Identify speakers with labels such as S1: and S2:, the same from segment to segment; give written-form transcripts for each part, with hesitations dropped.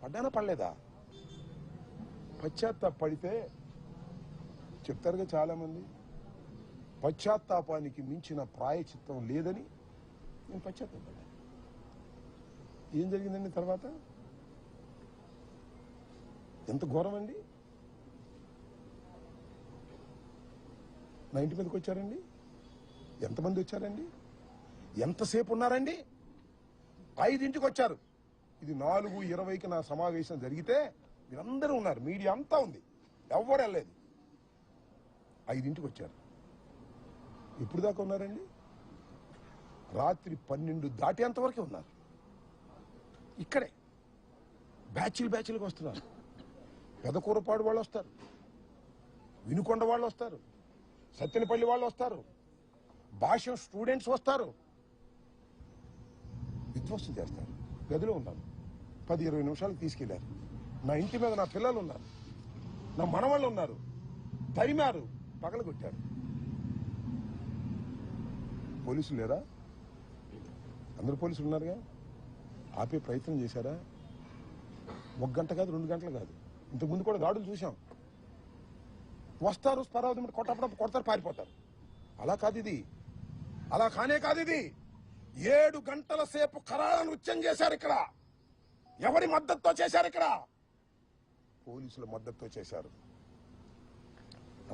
S1: పడ్డానా పడలేదా? పశ్చాత్తాపడితే చెప్తారుగా చాలామంది, పశ్చాత్తాపానికి మించిన ప్రాయచిత్తం లేదని నేను పశ్చాత్తాపడ్డా. ఏం జరిగిందండి తర్వాత? ఎంత ఘోరం అండి. నా ఇంటి మీదకి వచ్చారండి. ఎంతమంది వచ్చారండి? ఎంతసేపు ఉన్నారండి? 5ంటికి వచ్చారు. ఇది 4:20కి నా సమావేశం జరిగితే మీరందరూ ఉన్నారు, మీడియా అంతా ఉంది, ఎవరు వెళ్ళలేదు. 5ంటికి వచ్చారు. ఎప్పుడు దాకా ఉన్నారండి? రాత్రి 12 దాటేంతవరకే ఉన్నారు. ఇక్కడే బ్యాచ్లుగా వస్తున్నారు. పెదకూరపాడు వాళ్ళు వస్తారు, వినుకొండ వాళ్ళు వస్తారు, సత్తెనపల్లి వాళ్ళు వస్తారు, భాష్యం స్టూడెంట్స్ వస్తారు, విధ్వంసం చేస్తారు. గదిలో ఉన్నాను. 10-20 నిమిషాలకు తీసుకెళ్లారు. నా ఇంటి మీద నా పిల్లలు ఉన్నారు, నా మనవాళ్ళు ఉన్నారు, తరిమారు, పగలగొట్టారు. పోలీసులు లేరా? అందరు పోలీసులు ఉన్నారుగా. ఆపే ప్రయత్నం చేశారా? 1 గంట కాదు, 2 గంటలు కాదు, ఇంతకుముందు కూడా దాడులు చూసాం. వస్తారు, స్పరావతి కొట్టప్పుడు కొడతారు, పారిపోతారు. అలా కాదు ఇది, అలా కానే కాదు ఇది. 7 గంటల సేపు ఖరారా నృత్యం చేశారు ఇక్కడ. ఎవరి మద్దతుతో చేశారు? ఇక్కడ పోలీసుల మద్దతుతో చేశారు.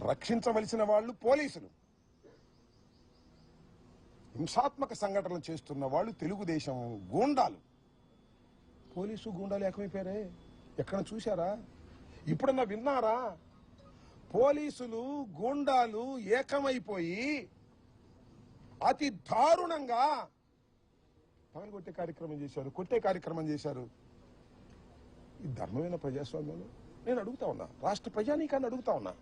S1: రక్షించవలసిన వాళ్ళు పోలీసులు, హింసాత్మక సంఘటనలు చేస్తున్న వాళ్ళు తెలుగుదేశం గూండాలు. పోలీసు గూండాలు ఏకమైపోయారే. ఎక్కడ చూశారా? ఇప్పుడన్నా విన్నారా? పోలీసులు గూండాలు ఏకమైపోయి అతి దారుణంగా పగలగొట్టే కార్యక్రమం చేశారు, కొట్టే కార్యక్రమం చేశారు. ఈ ధర్మమైన ప్రజాస్వామ్యంలో నేను అడుగుతా ఉన్నా, రాష్ట్ర ప్రజానీకాన్ని అడుగుతా ఉన్నా,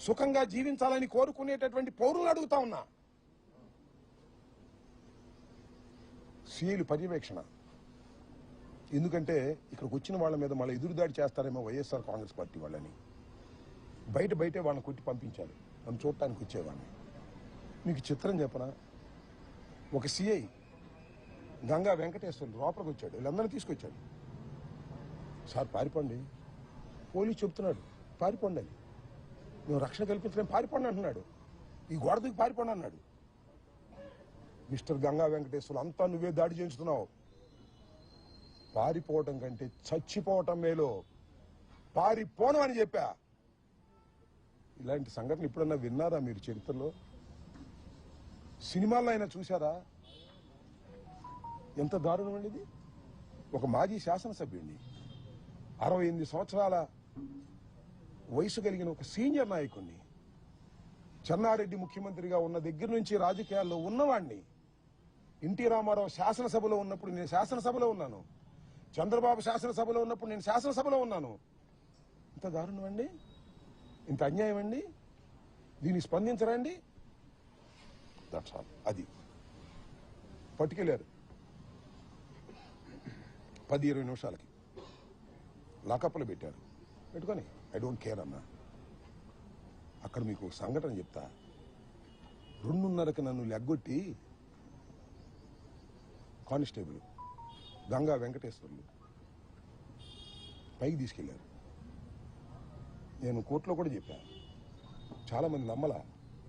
S1: సుఖంగా జీవించాలని కోరుకునేటటువంటి పౌరులను అడుగుతా ఉన్నా. సీఐలు పర్యవేక్షణ. ఎందుకంటే ఇక్కడికి వచ్చిన వాళ్ళ మీద మళ్ళీ ఎదురుదాడి చేస్తారేమో వైఎస్ఆర్ కాంగ్రెస్ పార్టీ వాళ్ళని. బయటే వాళ్ళని కొట్టి పంపించారు. నన్ను చూడటానికి వచ్చేవాడిని. మీకు చిత్రం చెప్పనా? ఒక సిఐ గంగా వెంకటేశ్వర్లు లోపలికి వచ్చాడు, వీళ్ళందరినీ తీసుకొచ్చాడు. సార్ పారిపోండి, పోలీసు చెప్తున్నాడు పారిపోండి అని. మేము రక్షణ కల్పించలేం, పారిపోండి అంటున్నాడు. ఈ గోడ దిగి పారిపోండి అన్నాడు. మిస్టర్ గంగా వెంకటేశ్వర్లు, అంతా నువ్వే దాడి చేయించుతున్నావు. పారిపోవటం కంటే చచ్చిపోవటం మేలో, పారిపోను అని చెప్పా. ఇలాంటి సంఘటన ఎప్పుడన్నా విన్నారా మీరు చరిత్రలో? సినిమాల్లో అయినా చూసారా? ఎంత దారుణం అండి ఇది. ఒక మాజీ శాసనసభ్యుడిని, 68 సంవత్సరాల వయసు కలిగిన ఒక సీనియర్ నాయకుడిని, చెన్నారెడ్డి ముఖ్యమంత్రిగా ఉన్న దగ్గర నుంచి రాజకీయాల్లో ఉన్నవాడిని, ఎన్టీ రామారావు శాసనసభలో ఉన్నప్పుడు నేను శాసనసభలో ఉన్నాను, చంద్రబాబు శాసనసభలో ఉన్నప్పుడు నేను శాసనసభలో ఉన్నాను. ఇంత దారుణం అండి, ఇంత అన్యాయం అండి. దీన్ని స్పందించరండి. That's all. అది పట్టుకెళ్ళారు 10-20 నిమిషాలకి లాకప్లో పెట్టారు. పెట్టుకొని ఐ డోంట్ కేర్ అన్నా. అక్కడ మీకు సంఘటన చెప్తా. 2:30కి నన్ను లెగ్గొట్టి కానిస్టేబుల్ గంగా వెంకటేశ్వర్లు పైకి తీసుకెళ్లారు. నేను కోర్టులో కూడా చెప్పా. చాలా మంది నమ్మలా.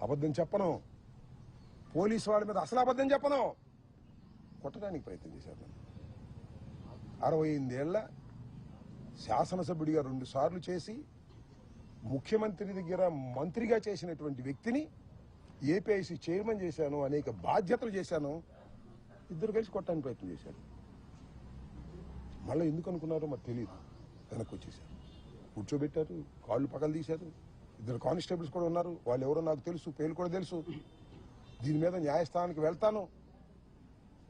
S1: అబద్ధం చెప్పను, పోలీసు వాళ్ళ మీద అసలు అబద్ధం చెప్పను. కొట్టడానికి ప్రయత్నం చేశారు నన్ను. 68 ఏళ్ల శాసనసభ్యుడిగా 2 సార్లు చేసి ముఖ్యమంత్రి దగ్గర మంత్రిగా చేసినటువంటి వ్యక్తిని ఏపీఐసీ చైర్మన్ చేశాను, అనేక బాధ్యతలు చేశాను. ఇద్దరు కలిసి కొట్టడానికి ప్రయత్నం చేశారు. మళ్ళీ ఎందుకు అనుకున్నారో మరి తెలియదు. వెనక్కి వచ్చేసారు, కూర్చోబెట్టారు, కాళ్ళు పగలు తీశారు. 2 కానిస్టేబుల్స్ కూడా ఉన్నారు. వాళ్ళు ఎవరో నాకు తెలుసు, పేర్లు కూడా తెలుసు. దీని మీద న్యాయస్థానానికి వెళ్తాను,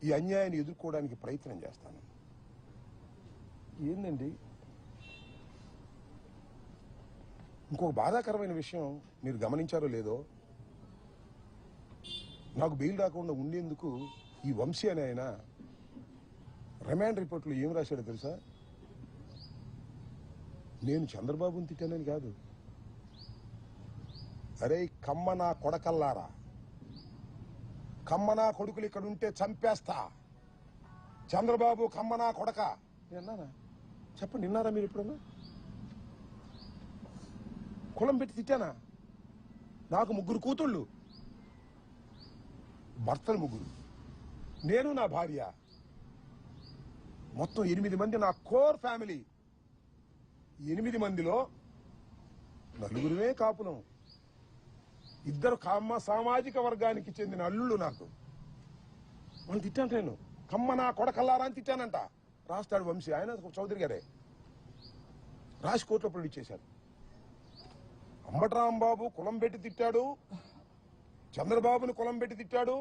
S1: ఈ అన్యాయాన్ని ఎదుర్కోవడానికి ప్రయత్నం చేస్తాను. ఏందండి ఇంకొక బాధాకరమైన విషయం మీరు గమనించారో లేదో, నాకు బెయిల్ రాకుండా ఉండేందుకు ఈ వంశీ అనే ఆయన రిమాండ్ రిపోర్ట్లో ఏం రాశాడో తెలుసా? నేను చంద్రబాబుని తిట్టానని కాదు, అరే కమ్మ నా కొడకల్లారా, కమ్మ నా కొడుకులు ఇక్కడ ఉంటే చంపేస్తా, చంద్రబాబు కమ్మ నా కొడక అన్నానా? చెప్పండి, విన్నారా మీరు ఎప్పుడన్నా? కులం పెట్టి తిట్టానా? నాకు 3 కూతుళ్ళు, భర్తలు 3, నేను నా భార్య, మొత్తం 8 మంది నా కోర్ ఫ్యామిలీ. 8 మందిలో 4 కాపులం, 2 కమ్మ సామాజిక వర్గానికి చెందిన అల్లుళ్ళు. నాకు వాళ్ళు తిట్టాను, నేను కమ్మ నా కొడకల్లారా అని తిట్టానంట. రాస్తాడు వంశీ, ఆయన చౌదరి గారే రాసి కోర్టులో ప్రొడ్యూస్ చేశారు. అంబటి రాంబాబు కులం పెట్టి తిట్టాడు, చంద్రబాబుని కులం పెట్టి తిట్టాడు,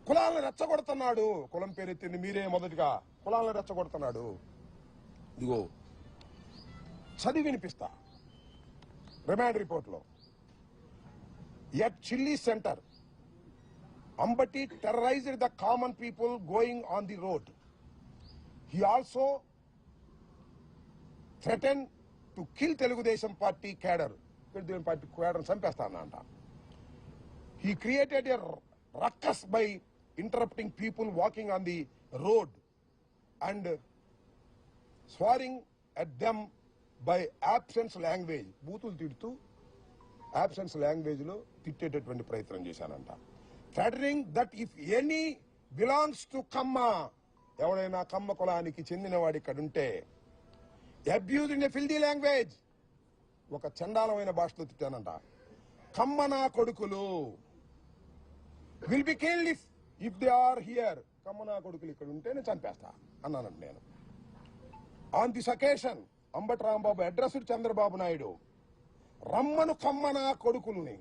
S1: కులాలను రెచ్చగొడుతున్నాడు. కులం పేరెత్తింది మీరే మొదటిగా, కులాలను రెచ్చగొడుతున్నాడు. ఇదిగో చదివి వినిపిస్తా. రిమాండ్ రిపోర్ట్లో, at chilli centre Ambati terrorized the common people going on the road. He also threatened to kill Telugu Desam Party cadre. Telugu Desam Party cadre champestana. He created a ruckus by interrupting people walking on the road and swearing at them by absence language. Boothul tidtu absence language lo తిట్టేటటువంటి ప్రయత్నం చేశానంట. Threatening that if any belongs to Kamma, ఎవడైనా కమ్మ కులానికి చెందినవాడు ఇక్కడ ఉంటే, abuse in a filthy language, ఒక చండాలమైన భాషలో తిట్టానంట. కమ్మ నా కొడుకులు will be killed if they are here. Kamma నా కొడుకులు ఇక్కడ ఉంటే నేను చంపేస్తా అన్నానంట నేను. On this occasion Ambati Rambabu addressed Chandrababu Naidu, రమ్మను కమ్మ నా కొడుకులుని.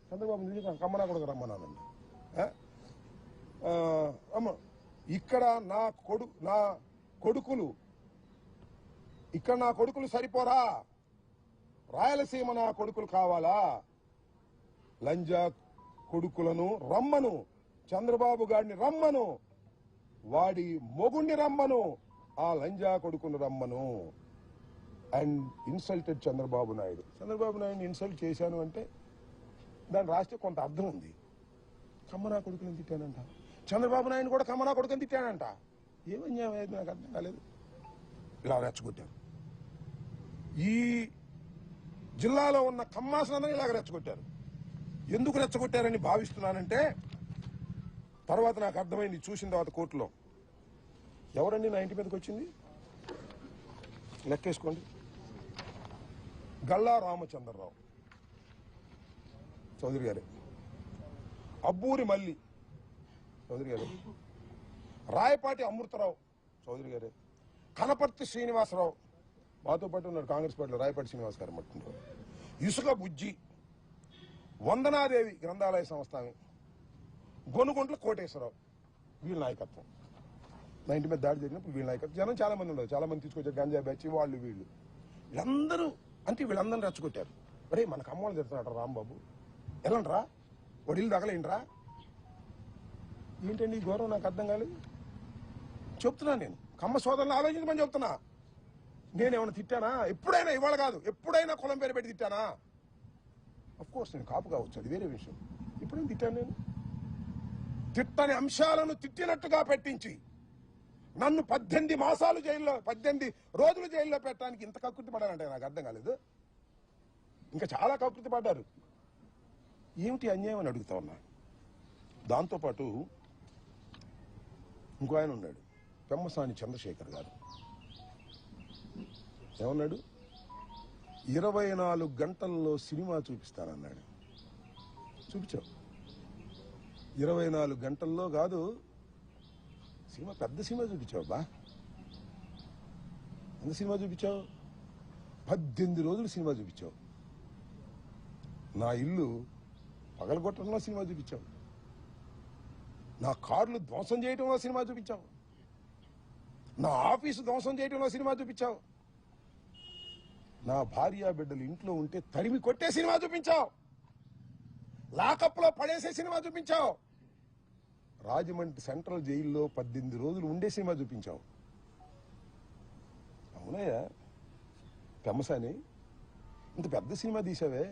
S1: చంద్రబాబు నిజంగా కమ్మనా కొడుకు రమ్మన్నానండి. ఇక్కడ నా కొడుకులు ఇక్కడ నా కొడుకులు సరిపోరా, రాయలసీమ నా కొడుకులు కావాలా? లంజా కొడుకులను రమ్మను, చంద్రబాబు గారిని రమ్మను, వాడి మొగుణ్ణి రమ్మను, ఆ లంజా కొడుకును రమ్మను. And insulted Chandrababu Naidu. చంద్రబాబు నాయుడిని ఇన్సల్ట్ చేశాను అంటే దాన్ని రాస్తే కొంత అర్థం ఉంది. కమ్మనా కొడుకుని తిట్టానంట, చంద్రబాబు నాయుడు కూడా కమ్మనా కొడుకుని తిట్టానంట. ఏమన్యాయం అయ్యేది నాకు అర్థం కాలేదు. ఇలా రెచ్చగొట్టారు. ఈ జిల్లాలో ఉన్న కమ్మాసనందరూ ఇలాగ రెచ్చగొట్టారు. ఎందుకు రెచ్చగొట్టారని భావిస్తున్నానంటే, తర్వాత నాకు అర్థమైంది చూసిన తర్వాత కోర్టులో. ఎవరండి నా ఇంటి మీదకి వచ్చింది? లెక్కేసుకోండి. గల్లా రామచంద్రరావు చౌదరి గారు, అబ్బూరి మల్లి చౌదరి గారు, రాయపాటి అమృతరావు చౌదరి గారు, కనపర్తి శ్రీనివాసరావు, మాతో పాటు ఉన్నారు కాంగ్రెస్ పార్టీలో రాయపాటి శ్రీనివాస్ గారు మట్టుకుంటారు, ఇసుక బుజ్జి, వందనాదేవి గ్రంథాలయ సంస్థాని, గొనుగుంట్ల కోటేశ్వరరావు. వీళ్ళ నాయకత్వం. నా ఇంటి మీద దాడి జరిగినప్పుడు వీళ్ళ నాయకత్వం. జనం చాలా మంది ఉండదు, చాలా మంది తీసుకొచ్చారు, గంజా బ్యాచ్ వాళ్ళు వీళ్ళు. వీళ్ళందరూ అంటే వీళ్ళందరూ రెచ్చగొట్టారు. అరే మనకు అమ్మవాళ్ళు చెప్తున్నాడు రాంబాబు, ఎలాంట్రా వాడు ఇల్లు తగలేంట్రా. ఏంటండి ఈ గౌరవం? నాకు అర్థం కాలేదు. చెప్తున్నా నేను, కమ్మ సోదరులను ఆలోచించమని చెప్తున్నా. నేనేమైనా తిట్టానా? ఎప్పుడైనా, ఇవాళ కాదు, ఎప్పుడైనా కులం పేరు పెట్టి తిట్టానా? అఫ్ కోర్స్ నేను కాపు కావచ్చు, అది వేరే విషయం. ఇప్పుడేం తిట్టాను నేను? తిట్టని అంశాలను తిట్టినట్టుగా పెట్టించి నన్ను 18 మాసాలు జైల్లో, 18 రోజులు జైల్లో పెట్టడానికి ఇంత కకృతి పడాలంటే నాకు అర్థం కాలేదు. ఇంకా చాలా కకృతి పడ్డారు. ఏమిటి అన్యాయం అని అడుగుతా ఉన్నా. దాంతోపాటు ఇంకో ఆయన ఉన్నాడు, పెమ్మసాని చంద్రశేఖర్ గారు. ఏమన్నాడు? 24 గంటల్లో సినిమా చూపిస్తానన్నాడు. చూపించావు. 24 గంటల్లో కాదు, సినిమా పెద్ద సినిమా చూపించావు బా. ఎంత సినిమా చూపించావు? 18 రోజులు సినిమా చూపించావు. నా ఇల్లు పగలగొట్టడంలో సినిమా చూపించావు. నా కార్లు ధ్వంసం చేయడంలో సినిమా చూపించావు. నా ఆఫీసు ధ్వంసం చేయడంలో సినిమా చూపించావు. నా భార్య బిడ్డలు ఇంట్లో ఉంటే తరిమి కొట్టే సినిమా చూపించావు. లాకప్లో పడేసే సినిమా చూపించావు. రాజమండ్రి సెంట్రల్ జైల్లో 18 రోజులు ఉండే సినిమా చూపించావు. అవునయ్యా పెమ్మసాని, ఇంత పెద్ద సినిమా తీసావే,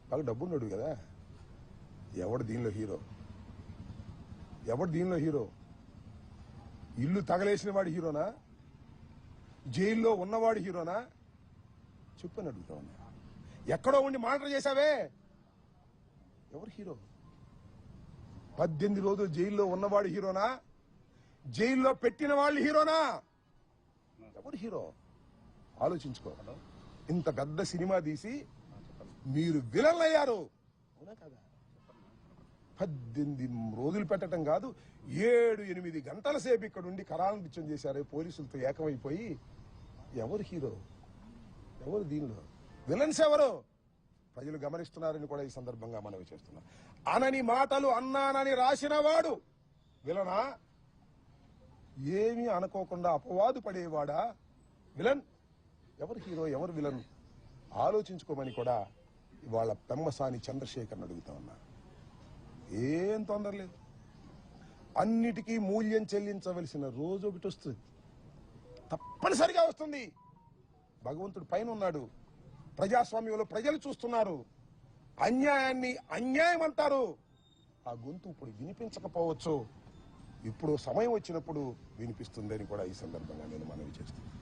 S1: బాగా డబ్బున్నాడు కదా. ఎవడు దీనిలో హీరో? ఎవడు దీనిలో హీరో? ఇల్లు తగలేసిన వాడు హీరోనా? జైల్లో ఉన్నవాడు హీరోనా చెప్పని అడుగుతా ఉన్నా. ఎక్కడో ఉండి మానిటర్ చేశావే, ఎవరు హీరో? 18 రోజులు జైల్లో ఉన్నవాడు హీరోనా? జైల్లో పెట్టిన వాళ్ళు హీరోనా? ఎవరు హీరో? ఆలోచించుకో. ఇంత పెద్ద సినిమా తీసి మీరు విలన్లు అయ్యారు, అవునా కదా? 18 రోజులు పెట్టడం కాదు, 7-8 గంటల సేపు ఇక్కడ ఉండి కరాలనృత్యం చేశారు పోలీసులతో ఏకమైపోయి. ఎవరు హీరో? ఎవరు దీనిలో విలన్స్? ఎవరు? ప్రజలు గమనిస్తున్నారని కూడా ఈ సందర్భంగా మనవి చేస్తున్నా. అనని మాటలు అన్నానని రాసిన వాడు విలనా? ఏమీ అనుకోకుండా అపవాదు పడేవాడా విలన్? ఎవరు హీరో, ఎవరు విలన్? ఆలోచించుకోమని కూడా ఇవాళ పెమ్మసాని చంద్రశేఖర్ని అడుగుతా ఉన్నా. ఏం తొందర లేదు, అన్నిటికీ మూల్యం చెల్లించవలసిన రోజు ఒకటి వస్తుంది, తప్పనిసరిగా వస్తుంది. భగవంతుడు పైన ఉన్నాడు, ప్రజాస్వామ్యంలో ప్రజలు చూస్తున్నారు. అన్యాయాన్ని అన్యాయం అంటారు. ఆ గొంతు ఇప్పుడు వినిపించకపోవచ్చు, ఇప్పుడు సమయం వచ్చినప్పుడు వినిపిస్తుందని కూడా ఈ సందర్భంగా నేను మనవి చేస్తున్నాను.